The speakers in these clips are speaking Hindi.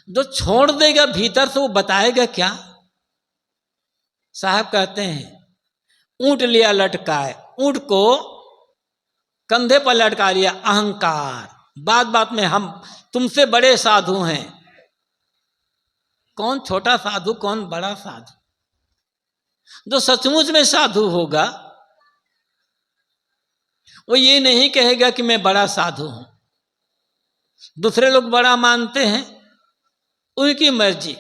जो छोड़ देगा भीतर से वो बताएगा क्या? साहब कहते हैं ऊंट लिया लटकाए, ऊंट को कंधे पर लटका लिया, अहंकार। बात बात में हम तुमसे बड़े साधु हैं। कौन छोटा साधु, कौन बड़ा साधु? जो सचमुच में साधु होगा वो ये नहीं कहेगा कि मैं बड़ा साधु हूं। दूसरे लोग बड़ा मानते हैं, उनकी मर्जी।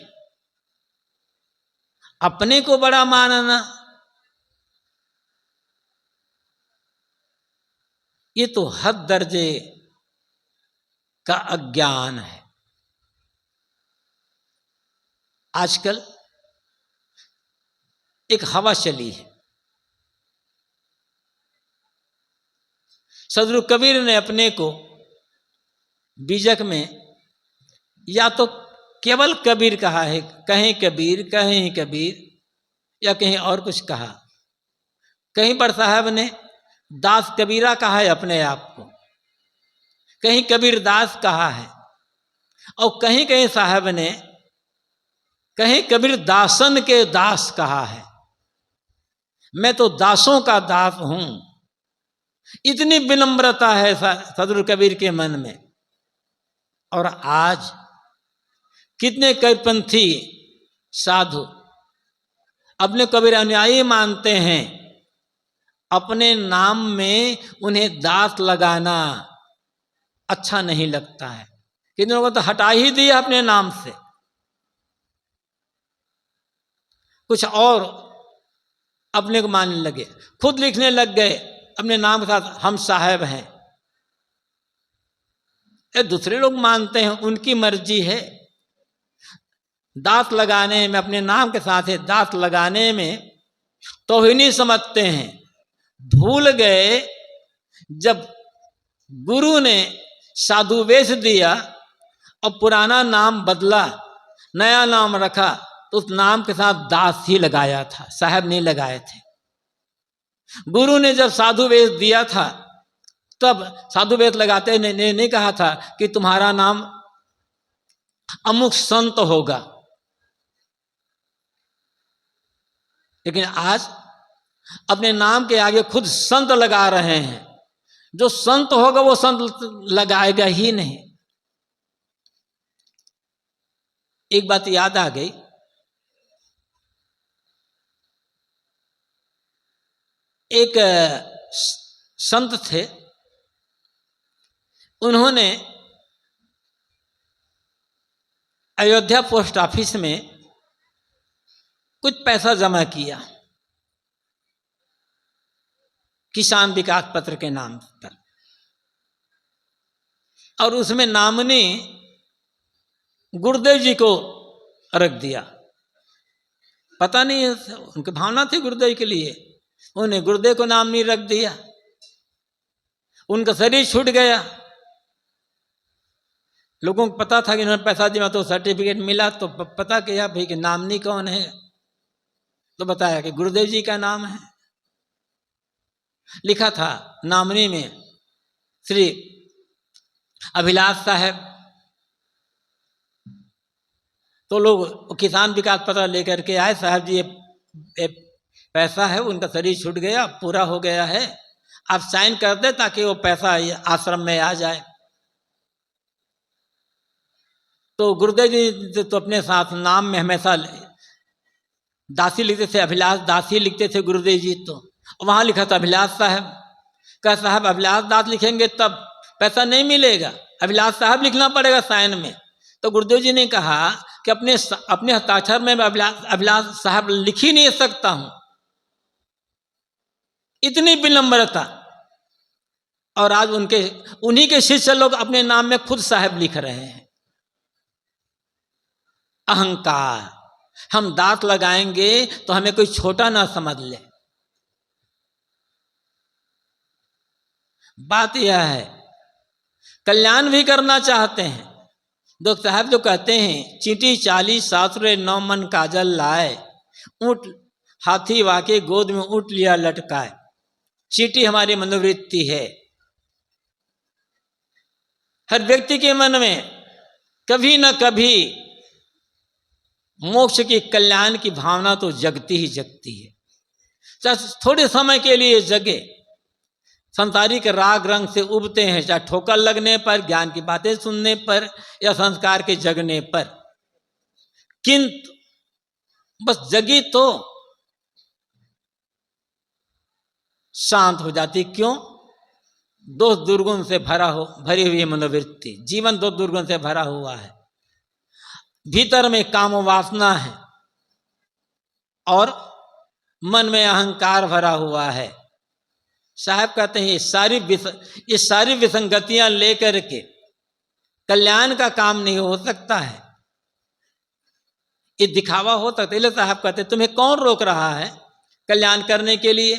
अपने को बड़ा मानना ये तो हद दर्जे का अज्ञान है। आजकल एक हवा चली है। सदगुरु कबीर ने अपने को बीजक में या तो केवल कबीर कहा है, कहीं कबीर कहीं कबीर, या कहीं और कुछ कहा। कहीं पर साहब ने दास कबीरा कहा है अपने आप को, कहीं कबीर दास कहा है, और कहीं कहीं साहब ने कहीं कबीर दासन के दास कहा है। मैं तो दासों का दास हूं। इतनी विनम्रता है सदगुरु कबीर के मन में। और आज कितने कबीरपंथी साधु अपने कबीर अनुयायी मानते हैं, अपने नाम में उन्हें दास लगाना अच्छा नहीं लगता है। कितने लोगों तो हटा ही दिया अपने नाम से, कुछ और अपने को मानने लगे, खुद लिखने लग गए अपने नाम के साथ हम साहब हैं। दूसरे लोग मानते हैं, उनकी मर्जी है। दास लगाने में, अपने नाम के साथ है दास लगाने में तौहीनी समझते हैं। भूल गए जब गुरु ने साधु वेश दिया और पुराना नाम बदला, नया नाम रखा, तो उस नाम के साथ दास ही लगाया था, साहब नहीं लगाए थे। गुरु ने जब साधु वेश दिया था तब साधु वेश लगाते नहीं कहा था कि तुम्हारा नाम अमुक संत होगा। लेकिन आज अपने नाम के आगे खुद संत लगा रहे हैं। जो संत होगा वो संत लगाएगा ही नहीं। एक बात याद आ गई, एक संत थे, उन्होंने अयोध्या पोस्ट ऑफिस में कुछ पैसा जमा किया किसान विकास पत्र के नाम पर, और उसमें नामनी गुरुदेव जी को रख दिया। पता नहीं उनकी भावना थी गुरुदेव के लिए, उन्हें गुरुदेव को नामनी रख दिया। उनका शरीर छूट गया। लोगों को पता था कि उन्होंने पैसा दिया, तो सर्टिफिकेट मिला तो पता किया भाई कि नामनी कौन है, तो बताया कि गुरुदेव जी का नाम है। लिखा था नामनी में श्री अभिलाष साहब। तो लोग किसान विकास पत्र लेकर के आए, साहब जी ये पैसा है, उनका शरीर छूट गया, पूरा हो गया है, आप साइन कर दे ताकि वो पैसा आश्रम में आ जाए। तो गुरुदेव जी तो अपने साथ नाम में हमेशा दासी लिखते थे, अभिलाष दासी लिखते थे गुरुदेव जी। तो वहां लिखा था अभिलाष साहब। कहा साहब अभिलाष दास लिखेंगे तब पैसा नहीं मिलेगा, अभिलाष साहब लिखना पड़ेगा साइन में। तो गुरुदेव जी ने कहा कि अपने हस्ताक्षर में अभिलाष साहब लिख ही नहीं सकता हूं। इतनी विनम्रता। और आज उन्हीं के शिष्य लोग अपने नाम में खुद साहब लिख रहे हैं। अहंकार। हम दांत लगाएंगे तो हमें कोई छोटा ना समझ ले। बात यह है, कल्याण भी करना चाहते हैं। दो साहब जो कहते हैं चींटी 40 सासुरे 9 मन काजल लाए, ऊंट हाथी वाके गोद में ऊंट लिया लटकाए। चींटी हमारी मनोवृत्ति है। हर व्यक्ति के मन में कभी न कभी मोक्ष की कल्याण की भावना तो जगती ही जगती है। चाहे थोड़े समय के लिए जगे, संसारिक राग रंग से उबते हैं, चाहे ठोकर लगने पर, ज्ञान की बातें सुनने पर या संस्कार के जगने पर, किंतु बस जगी तो शांत हो जाती। क्यों? दोष दुर्गुण से भरी हुई मनोवृत्ति, जीवन दोष दुर्गुण से भरा हुआ है। भीतर में काम वासना है और मन में अहंकार भरा हुआ है। साहब कहते हैं ये सारी विसंगतियां लेकर के कल्याण का काम नहीं हो सकता है, ये दिखावा हो सकता है। इसलिए साहब कहते हैं तुम्हें कौन रोक रहा है कल्याण करने के लिए?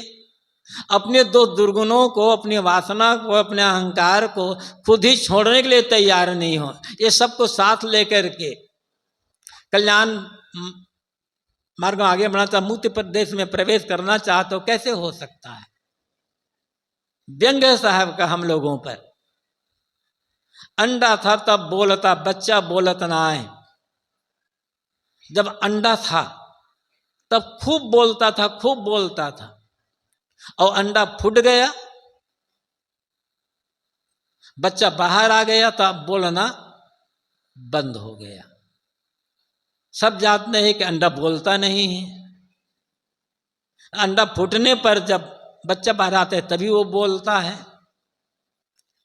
अपने दो दुर्गुणों को, अपनी वासना को, अपने अहंकार को खुद ही छोड़ने के लिए तैयार नहीं हो। ये सबको साथ लेकर के कल्याण मार्ग में आगे बढ़ना चाहता, मुक्ति प्रदेश में प्रवेश करना चाहते हो, कैसे हो सकता है? व्यंग है साहब का हम लोगों पर। अंडा था तब बोलता, बच्चा बोलत ना आए। जब अंडा था तब खूब बोलता था, खूब बोलता था, और अंडा फूट गया, बच्चा बाहर आ गया, तब बोलना बंद हो गया। सब जानते हैं कि अंडा बोलता नहीं है। अंडा फूटने पर जब बच्चा बाहर आता है तभी वो बोलता है।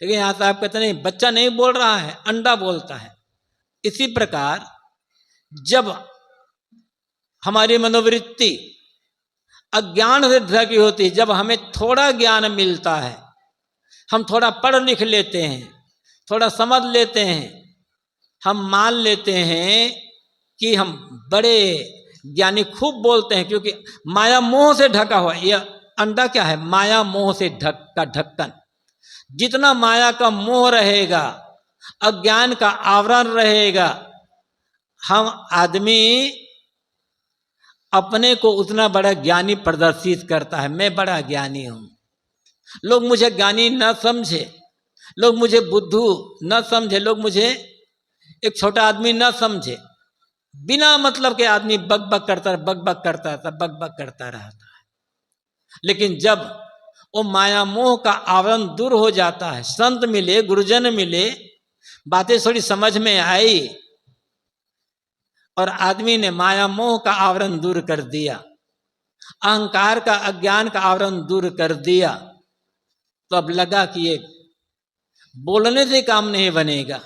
लेकिन यहां साहब कहते नहीं, बच्चा नहीं बोल रहा है, अंडा बोलता है। इसी प्रकार जब हमारी मनोवृत्ति अज्ञान से ढकी होती है, जब हमें थोड़ा ज्ञान मिलता है, हम थोड़ा पढ़ लिख लेते हैं, थोड़ा समझ लेते हैं, हम मान लेते हैं कि हम बड़े ज्ञानी, खूब बोलते हैं, क्योंकि माया मोह से ढका हुआ। यह अंडा क्या है? माया मोह से ढक्कन। जितना माया का मोह रहेगा, अज्ञान का आवरण रहेगा, हम आदमी अपने को उतना बड़ा ज्ञानी प्रदर्शित करता है। मैं बड़ा ज्ञानी हूं, लोग मुझे ज्ञानी न समझे, लोग मुझे बुद्धू न समझे, लोग मुझे एक छोटा आदमी न समझे। बिना मतलब के आदमी बक बक करता रहता है। लेकिन जब वो माया मोह का आवरण दूर हो जाता है, संत मिले, गुरुजन मिले, बातें थोड़ी समझ में आई और आदमी ने माया मोह का आवरण दूर कर दिया, अहंकार का, अज्ञान का आवरण दूर कर दिया, तो अब लगा कि ये बोलने से काम नहीं बनेगा,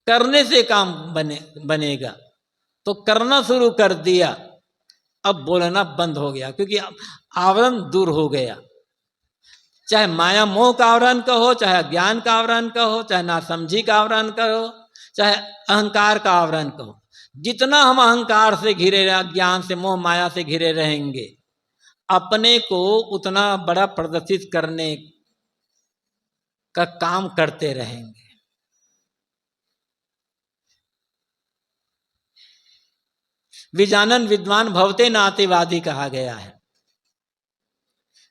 करने से काम बनेगा। तो करना शुरू कर दिया, अब बोलना बंद हो गया, क्योंकि आवरण दूर हो गया। चाहे माया मोह का आवरण कहो, चाहे ज्ञान का आवरण कहो, चाहे नासमझी का आवरण कहो, चाहे अहंकार का आवरण कहो, जितना हम अहंकार से घिरे रहे, ज्ञान से, मोह माया से घिरे रहेंगे, अपने को उतना बड़ा प्रदर्शित करने का काम करते रहेंगे। विजानन विद्वान भवते नातिवादी कहा गया है।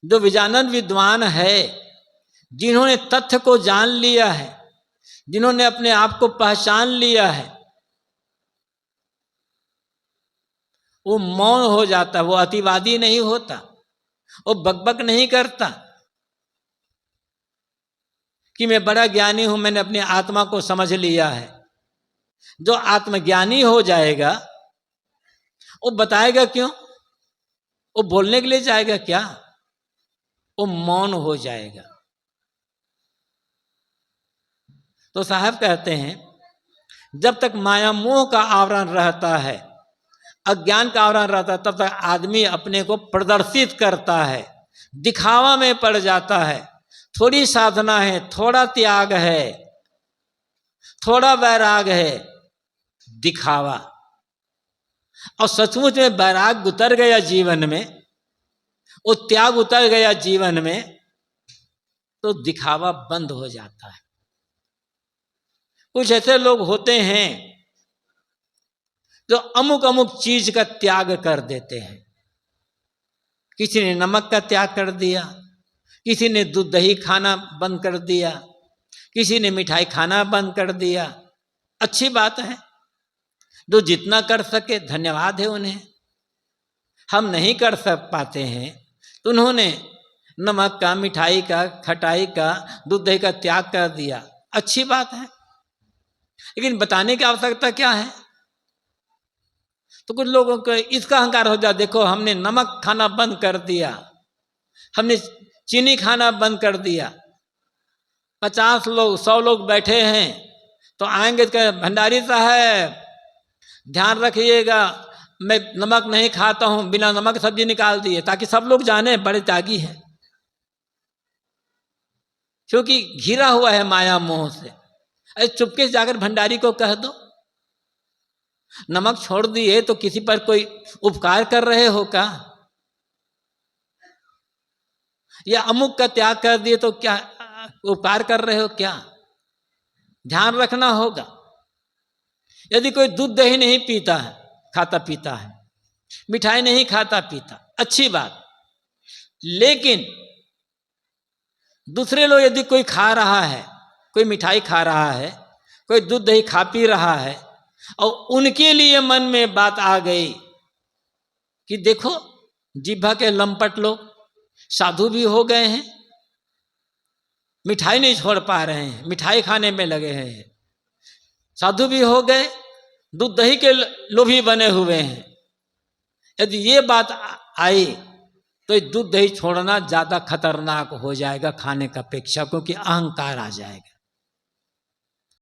जो विजानन विद्वान है, जिन्होंने तथ्य को जान लिया है, जिन्होंने अपने आप को पहचान लिया है, वो मौन हो जाता, वो अतिवादी नहीं होता, वो बकबक नहीं करता कि मैं बड़ा ज्ञानी हूं, मैंने अपनी आत्मा को समझ लिया है। जो आत्मज्ञानी हो जाएगा वो बताएगा क्यों? वो बोलने के लिए जाएगा क्या? वो मौन हो जाएगा। तो साहब कहते हैं, जब तक माया मोह का आवरण रहता है, अज्ञान का आवरण रहता है, तब तक आदमी अपने को प्रदर्शित करता है, दिखावा में पड़ जाता है। थोड़ी साधना है, थोड़ा त्याग है, थोड़ा वैराग है, दिखावा। और सचमुच में वैराग उतर गया जीवन में, वो त्याग उतर गया जीवन में, तो दिखावा बंद हो जाता है। कुछ ऐसे लोग होते हैं जो अमुक अमुक चीज का त्याग कर देते हैं। किसी ने नमक का त्याग कर दिया, किसी ने दूध दही खाना बंद कर दिया, किसी ने मिठाई खाना बंद कर दिया। अच्छी बात है, जो जितना कर सके धन्यवाद है उन्हें। हम नहीं कर सक पाते हैं तो उन्होंने नमक का, मिठाई का, खटाई का, दूध दही का त्याग कर दिया, अच्छी बात है। लेकिन बताने की आवश्यकता क्या है? तो कुछ लोगों को इसका अहंकार हो जाता, देखो हमने नमक खाना बंद कर दिया, हमने चीनी खाना बंद कर दिया। 50 लोग 100 लोग बैठे हैं तो आएंगे तो कहें भंडारी साहब ध्यान रखिएगा, मैं नमक नहीं खाता हूं, बिना नमक सब्जी निकाल दिए, ताकि सब लोग जाने बड़े त्यागी हैं, क्योंकि घिरा हुआ है माया मोह से। अरे चुपके से जाकर भंडारी को कह दो नमक छोड़ दिए तो किसी पर कोई उपकार कर रहे हो क्या, या अमुक का त्याग कर दिए तो क्या उपकार कर रहे हो क्या? ध्यान रखना होगा। यदि कोई दूध दही नहीं पीता है, खाता पीता है, मिठाई नहीं खाता पीता, अच्छी बात, लेकिन दूसरे लोग यदि कोई खा रहा है, कोई मिठाई खा रहा है, कोई दूध दही खा पी रहा है, और उनके लिए मन में बात आ गई कि देखो जिह्वा के लंपट लोग साधु भी हो गए हैं, मिठाई नहीं छोड़ पा रहे हैं, मिठाई खाने में लगे हैं, साधु भी हो गए, दूध दही के लोभी बने हुए हैं। यदि ये बात आई तो दूध दही छोड़ना ज्यादा खतरनाक हो जाएगा खाने का अपेक्षा, क्योंकि अहंकार आ जाएगा।